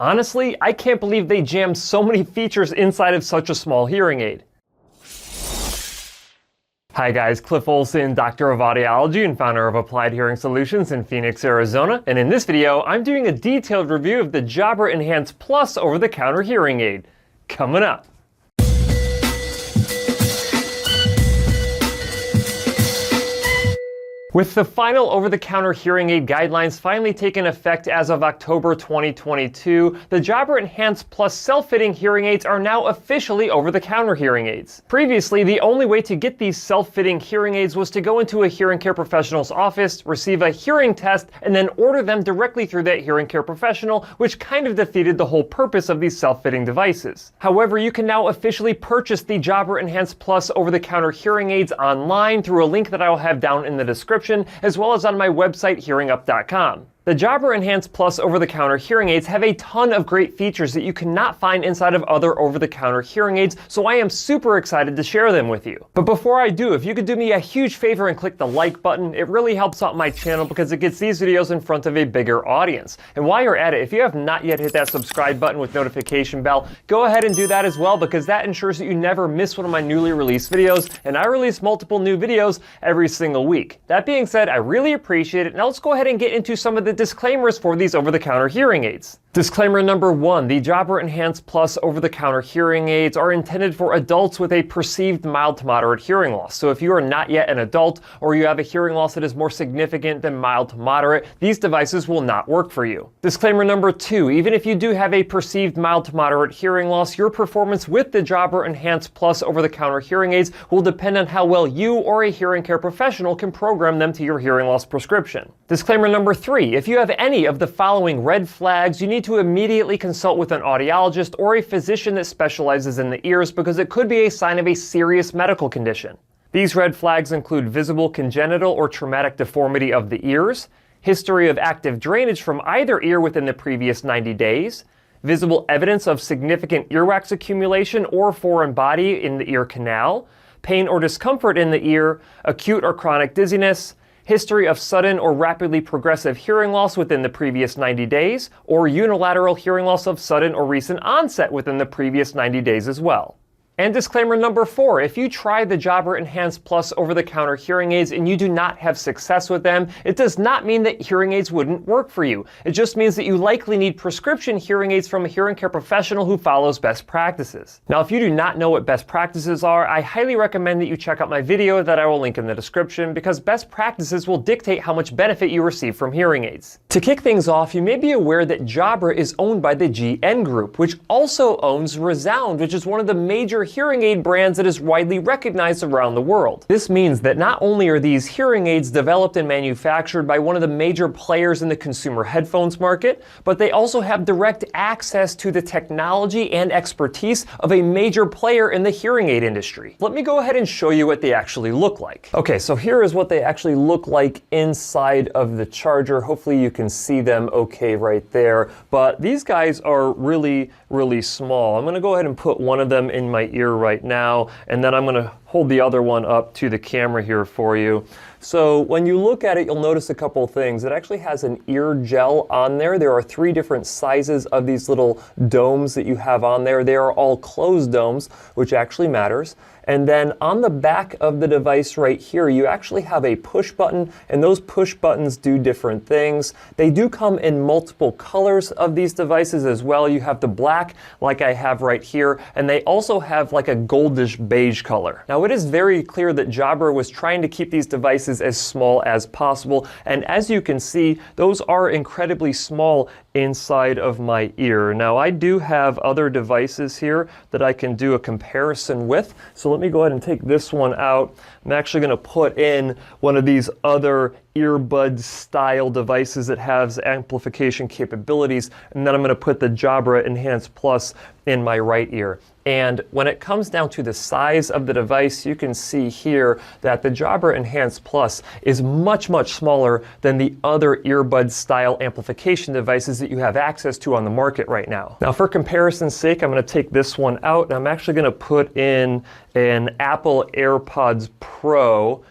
Honestly, I can't believe they jammed so many features inside of such a small hearing aid. Hi guys, Cliff Olson, Doctor of Audiology and founder of Applied Hearing Solutions in Phoenix, Arizona. And in this video, I'm doing a detailed review of the Jabra Enhance Plus over-the-counter hearing aid. Coming up. With the final over-the-counter hearing aid guidelines finally taking effect as of October 2022, the Jabra Enhance Plus self-fitting hearing aids are now officially over-the-counter hearing aids. Previously, the only way to get these self-fitting hearing aids was to go into a hearing care professional's office, receive a hearing test, and then order them directly through that hearing care professional, which kind of defeated the whole purpose of these self-fitting devices. However, you can now officially purchase the Jabra Enhance Plus over-the-counter hearing aids online through a link that I will have down in the description, as well as on my website, hearingup.com. The Jabra Enhance Plus over-the-counter hearing aids have a ton of great features that you cannot find inside of other over-the-counter hearing aids, so I am super excited to share them with you. But before I do, if you could do me a huge favor and click the like button, it really helps out my channel because it gets these videos in front of a bigger audience. And while you're at it, if you have not yet hit that subscribe button with notification bell, go ahead and do that as well, because that ensures that you never miss one of my newly released videos, and I release multiple new videos every single week. That being said, I really appreciate it. Now let's go ahead and get into some of the disclaimers for these over-the-counter hearing aids. Disclaimer number 1, the Jabra Enhance Plus over-the-counter hearing aids are intended for adults with a perceived mild to moderate hearing loss. So if you are not yet an adult, or you have a hearing loss that is more significant than mild to moderate, these devices will not work for you. Disclaimer number 2, even if you do have a perceived mild to moderate hearing loss, your performance with the Jabra Enhance Plus over-the-counter hearing aids will depend on how well you or a hearing care professional can program them to your hearing loss prescription. Disclaimer number 3, if you have any of the following red flags, you need to immediately consult with an audiologist or a physician that specializes in the ears, because it could be a sign of a serious medical condition. These red flags include visible congenital or traumatic deformity of the ears, history of active drainage from either ear within the previous 90 days, visible evidence of significant earwax accumulation or foreign body in the ear canal, pain or discomfort in the ear, acute or chronic dizziness, history of sudden or rapidly progressive hearing loss within the previous 90 days, or unilateral hearing loss of sudden or recent onset within the previous 90 days as well. And disclaimer number 4, if you try the Jabra Enhance Plus over-the-counter hearing aids and you do not have success with them, it does not mean that hearing aids wouldn't work for you. It just means that you likely need prescription hearing aids from a hearing care professional who follows best practices. Now, if you do not know what best practices are, I highly recommend that you check out my video that I will link in the description, because best practices will dictate how much benefit you receive from hearing aids. To kick things off, you may be aware that Jabra is owned by the GN Group, which also owns ReSound, which is one of the major hearing aid brands that is widely recognized around the world. This means that not only are these hearing aids developed and manufactured by one of the major players in the consumer headphones market, but they also have direct access to the technology and expertise of a major player in the hearing aid industry. Let me go ahead and show you what they actually look like. Okay, so here is what they actually look like inside of the charger. Hopefully you can see them okay right there, but these guys are really, really small. I'm gonna go ahead and put one of them in my ear right now, and then I'm going to hold the other one up to the camera here for you. So when you look at it, you'll notice a couple of things. It actually has an ear gel on there. There are 3 different sizes of these little domes that you have on there. They are all closed domes, which actually matters. And then on the back of the device right here, you actually have a push button, and those push buttons do different things. They do come in multiple colors of these devices as well. You have the black, like I have right here, and they also have like a goldish beige color. Now, it is very clear that Jabra was trying to keep these devices as small as possible, and as you can see, those are incredibly small inside of my ear. Now, I do have other devices here that I can do a comparison with, so let me go ahead and take this one out. I'm actually going to put in one of these other earbud style devices that has amplification capabilities, and then I'm going to put the Jabra Enhance Plus in my right ear. And when it comes down to the size of the device, you can see here that the Jabra Enhance Plus is much, much smaller than the other earbud style amplification devices that you have access to on the market right now. Now, for comparison's sake, I'm going to take this one out, and I'm actually going to put in an Apple AirPods Pro.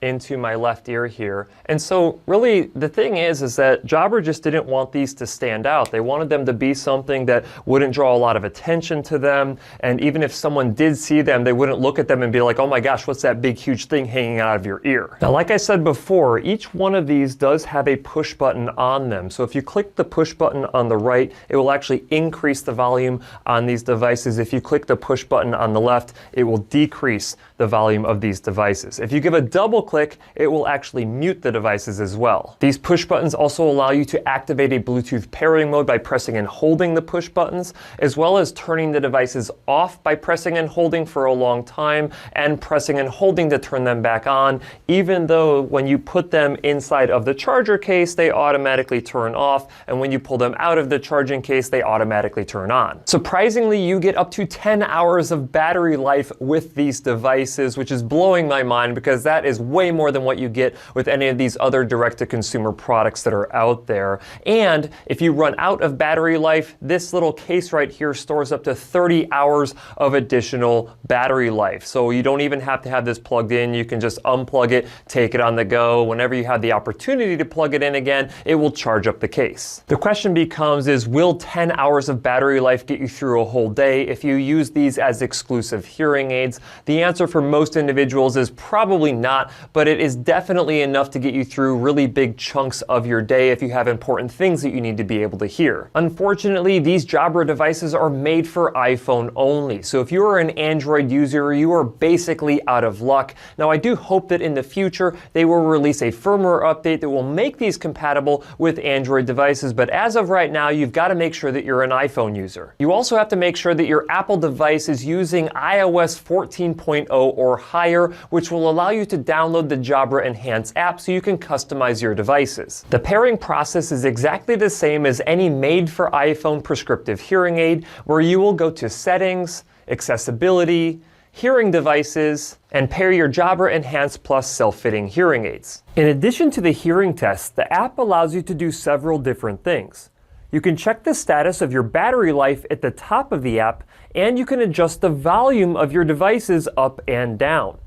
into my left ear here. And so really the thing is that Jabra just didn't want these to stand out. They wanted them to be something that wouldn't draw a lot of attention to them. And even if someone did see them, they wouldn't look at them and be like, oh my gosh, what's that big, huge thing hanging out of your ear? Now, like I said before, each one of these does have a push button on them. So if you click the push button on the right, it will actually increase the volume on these devices. If you click the push button on the left, it will decrease the volume of these devices. If you give a double click, it will actually mute the devices as well. These push buttons also allow you to activate a Bluetooth pairing mode by pressing and holding the push buttons, as well as turning the devices off by pressing and holding for a long time and pressing and holding to turn them back on, even though when you put them inside of the charger case, they automatically turn off, and when you pull them out of the charging case, they automatically turn on. Surprisingly, you get up to 10 hours of battery life with these devices, which is blowing my mind because that is way more than what you get with any of these other direct-to-consumer products that are out there. And if you run out of battery life, this little case right here stores up to 30 hours of additional battery life. So you don't even have to have this plugged in. You can just unplug it, take it on the go. Whenever you have the opportunity to plug it in again, it will charge up the case. The question becomes will 10 hours of battery life get you through a whole day if you use these as exclusive hearing aids? The answer for most individuals is probably not, but it is definitely enough to get you through really big chunks of your day if you have important things that you need to be able to hear. Unfortunately, these Jabra devices are made for iPhone only. So if you are an Android user, you are basically out of luck. Now, I do hope that in the future, they will release a firmware update that will make these compatible with Android devices. But as of right now, you've got to make sure that you're an iPhone user. You also have to make sure that your Apple device is using iOS 14.0 or higher, which will allow you to download the Jabra Enhance app so you can customize your devices. The pairing process is exactly the same as any made for iPhone prescriptive hearing aid, where you will go to Settings, Accessibility, Hearing Devices, and pair your Jabra Enhance Plus Self-fitting hearing aids. In addition to the hearing test, the app allows you to do several different things. You can check the status of your battery life at the top of the app, and you can adjust the volume of your devices up and down.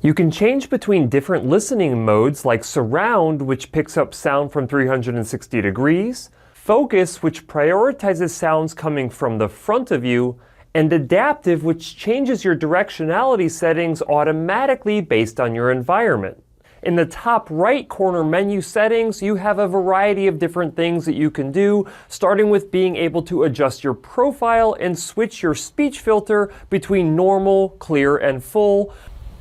You can change between different listening modes like Surround, which picks up sound from 360 degrees, Focus, which prioritizes sounds coming from the front of you, and Adaptive, which changes your directionality settings automatically based on your environment. In the top right corner menu settings, you have a variety of different things that you can do, starting with being able to adjust your profile and switch your speech filter between normal, clear, and full,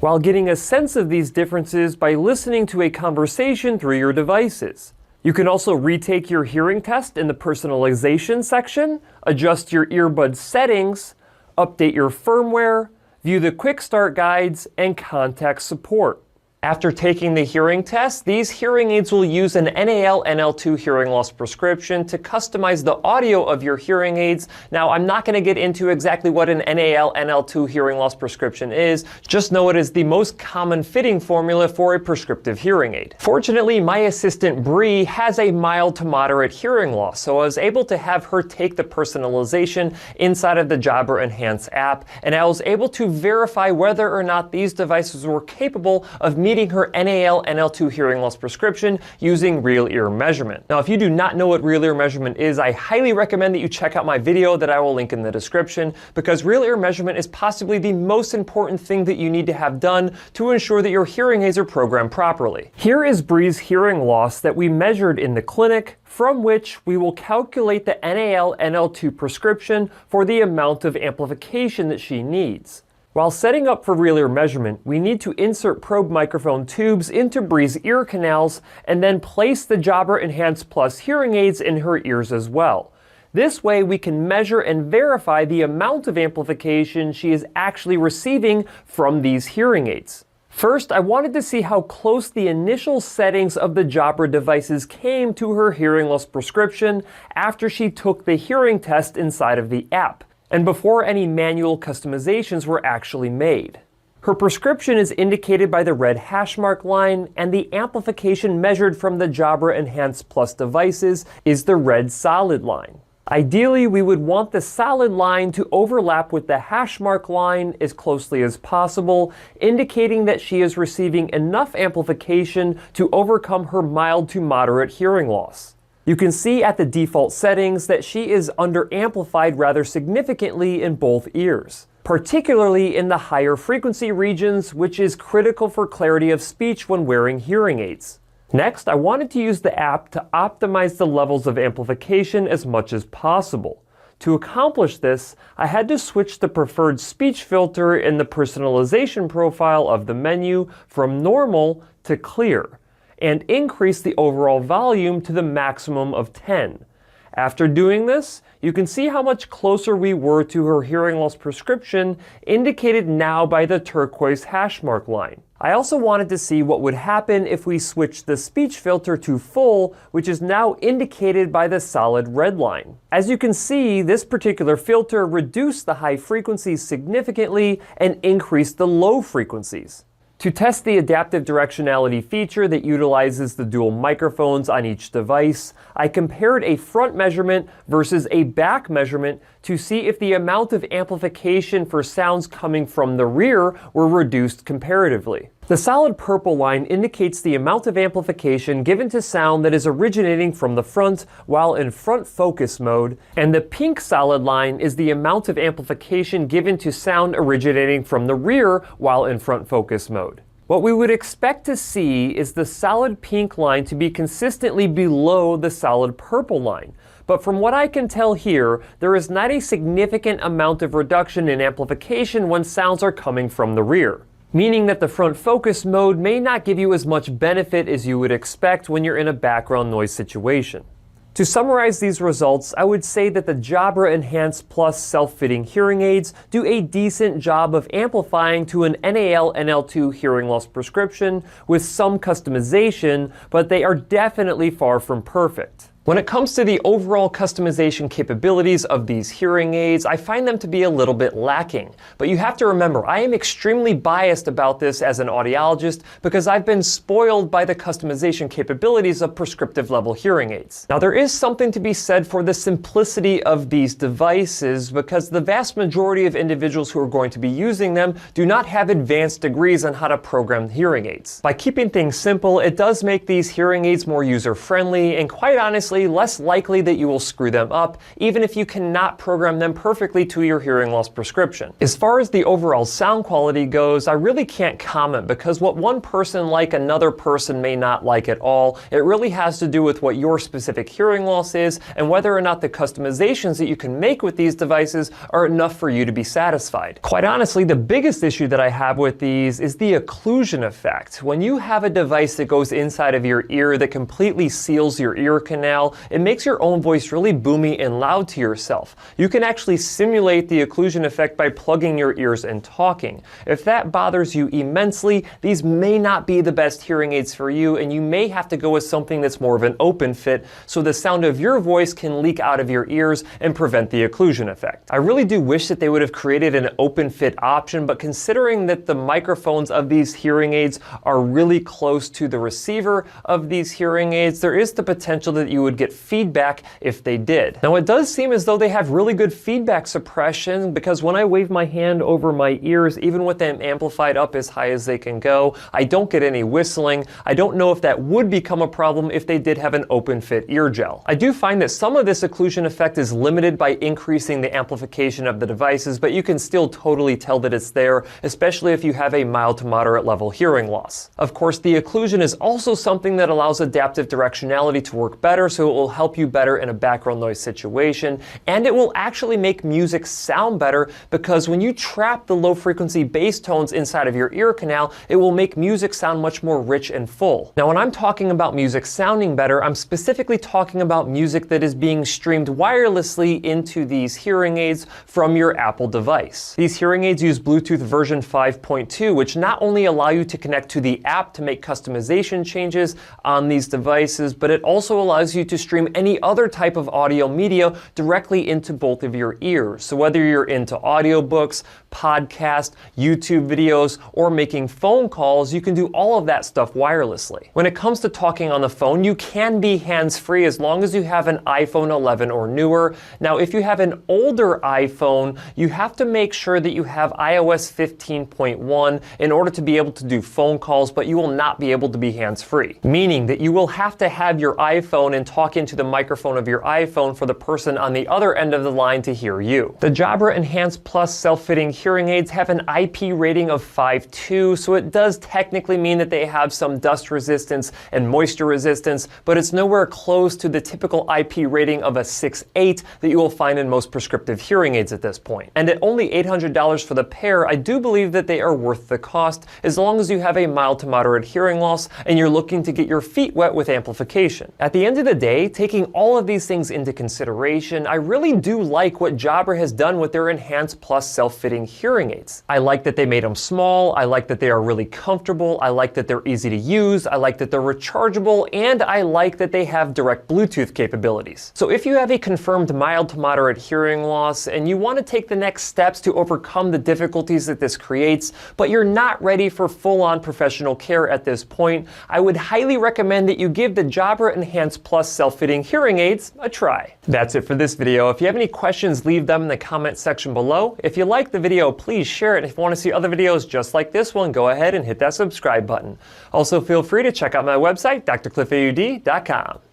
while getting a sense of these differences by listening to a conversation through your devices. You can also retake your hearing test in the personalization section, adjust your earbud settings, update your firmware, view the quick start guides, and contact support. After taking the hearing test, these hearing aids will use an NAL/NL2 hearing loss prescription to customize the audio of your hearing aids. Now, I'm not going to get into exactly what an NAL/NL2 hearing loss prescription is. Just know it is the most common fitting formula for a prescriptive hearing aid. Fortunately, my assistant Bree has a mild to moderate hearing loss, so I was able to have her take the personalization inside of the Jabra Enhance app, and I was able to verify whether or not these devices were capable of meeting her NAL/NL2 hearing loss prescription using real ear measurement. Now, if you do not know what real ear measurement is, I highly recommend that you check out my video that I will link in the description, because real ear measurement is possibly the most important thing that you need to have done to ensure that your hearing aids are programmed properly. Here is Bree's hearing loss that we measured in the clinic, from which we will calculate the NAL/NL2 prescription for the amount of amplification that she needs. While setting up for real ear measurement, we need to insert probe microphone tubes into Bree's ear canals and then place the Jabra Enhance Plus hearing aids in her ears as well. This way we can measure and verify the amount of amplification she is actually receiving from these hearing aids. First, I wanted to see how close the initial settings of the Jabra devices came to her hearing loss prescription after she took the hearing test inside of the app, and before any manual customizations were actually made. Her prescription is indicated by the red hash mark line, and the amplification measured from the Jabra Enhance Plus devices is the red solid line. Ideally, we would want the solid line to overlap with the hash mark line as closely as possible, indicating that she is receiving enough amplification to overcome her mild to moderate hearing loss. You can see at the default settings that she is underamplified rather significantly in both ears, particularly in the higher frequency regions, which is critical for clarity of speech when wearing hearing aids. Next, I wanted to use the app to optimize the levels of amplification as much as possible. To accomplish this, I had to switch the preferred speech filter in the personalization profile of the menu from normal to clear, and increase the overall volume to the maximum of 10. After doing this, you can see how much closer we were to her hearing loss prescription, indicated now by the turquoise hash mark line. I also wanted to see what would happen if we switched the speech filter to full, which is now indicated by the solid red line. As you can see, this particular filter reduced the high frequencies significantly and increased the low frequencies. To test the adaptive directionality feature that utilizes the dual microphones on each device, I compared a front measurement versus a back measurement to see if the amount of amplification for sounds coming from the rear were reduced comparatively. The solid purple line indicates the amount of amplification given to sound that is originating from the front while in front focus mode, and the pink solid line is the amount of amplification given to sound originating from the rear while in front focus mode. What we would expect to see is the solid pink line to be consistently below the solid purple line. But from what I can tell here, there is not a significant amount of reduction in amplification when sounds are coming from the rear, meaning that the front focus mode may not give you as much benefit as you would expect when you're in a background noise situation. To summarize these results, I would say that the Jabra Enhance Plus self-fitting hearing aids do a decent job of amplifying to an NAL/NL2 hearing loss prescription with some customization, but they are definitely far from perfect. When it comes to the overall customization capabilities of these hearing aids, I find them to be a little bit lacking. But you have to remember, I am extremely biased about this as an audiologist because I've been spoiled by the customization capabilities of prescriptive level hearing aids. Now, there is something to be said for the simplicity of these devices because the vast majority of individuals who are going to be using them do not have advanced degrees on how to program hearing aids. By keeping things simple, it does make these hearing aids more user-friendly and, quite honestly, less likely that you will screw them up, even if you cannot program them perfectly to your hearing loss prescription. As far as the overall sound quality goes, I really can't comment because what one person like another person may not like at all. It really has to do with what your specific hearing loss is and whether or not the customizations that you can make with these devices are enough for you to be satisfied. Quite honestly, the biggest issue that I have with these is the occlusion effect. When you have a device that goes inside of your ear that completely seals your ear canal, it makes your own voice really boomy and loud to yourself. You can actually simulate the occlusion effect by plugging your ears and talking. If that bothers you immensely, these may not be the best hearing aids for you, and you may have to go with something that's more of an open fit so the sound of your voice can leak out of your ears and prevent the occlusion effect. I really do wish that they would have created an open fit option, but considering that the microphones of these hearing aids are really close to the receiver of these hearing aids, there is the potential that you would get feedback if they did. Now, it does seem as though they have really good feedback suppression because when I wave my hand over my ears, even with them amplified up as high as they can go, I don't get any whistling. I don't know if that would become a problem if they did have an open fit ear gel. I do find that some of this occlusion effect is limited by increasing the amplification of the devices, but you can still totally tell that it's there, especially if you have a mild to moderate level hearing loss. Of course, the occlusion is also something that allows adaptive directionality to work better, so it will help you better in a background noise situation, and it will actually make music sound better because when you trap the low frequency bass tones inside of your ear canal, it will make music sound much more rich and full. Now, when I'm talking about music sounding better, I'm specifically talking about music that is being streamed wirelessly into these hearing aids from your Apple device. These hearing aids use Bluetooth version 5.2, which not only allow you to connect to the app to make customization changes on these devices, but it also allows you to stream any other type of audio media directly into both of your ears. So whether you're into audiobooks, podcasts, YouTube videos, or making phone calls, you can do all of that stuff wirelessly. When it comes to talking on the phone, you can be hands-free as long as you have an iPhone 11 or newer. Now, if you have an older iPhone, you have to make sure that you have iOS 15.1 in order to be able to do phone calls, but you will not be able to be hands-free. Meaning that you will have to have your iPhone and talk into the microphone of your iPhone for the person on the other end of the line to hear you. The Jabra Enhance Plus self-fitting hearing aids have an IP rating of 5.2, so it does technically mean that they have some dust resistance and moisture resistance, but it's nowhere close to the typical IP rating of a 6.8 that you will find in most prescriptive hearing aids at this point. And at only $800 for the pair, I do believe that they are worth the cost as long as you have a mild to moderate hearing loss and you're looking to get your feet wet with amplification. At the end of the day, taking all of these things into consideration, I really do like what Jabra has done with their Enhance Plus self-fitting hearing aids. I like that they made them small, I like that they are really comfortable, I like that they're easy to use, I like that they're rechargeable, and I like that they have direct Bluetooth capabilities. So if you have a confirmed mild to moderate hearing loss and you want to take the next steps to overcome the difficulties that this creates, but you're not ready for full-on professional care at this point, I would highly recommend that you give the Jabra Enhance Plus self-fitting hearing aids a try. That's it for this video. If you have any questions, leave them in the comment section below. If you like the video, please share it. If you want to see other videos just like this one, go ahead and hit that subscribe button. Also, feel free to check out my website, drcliffaud.com.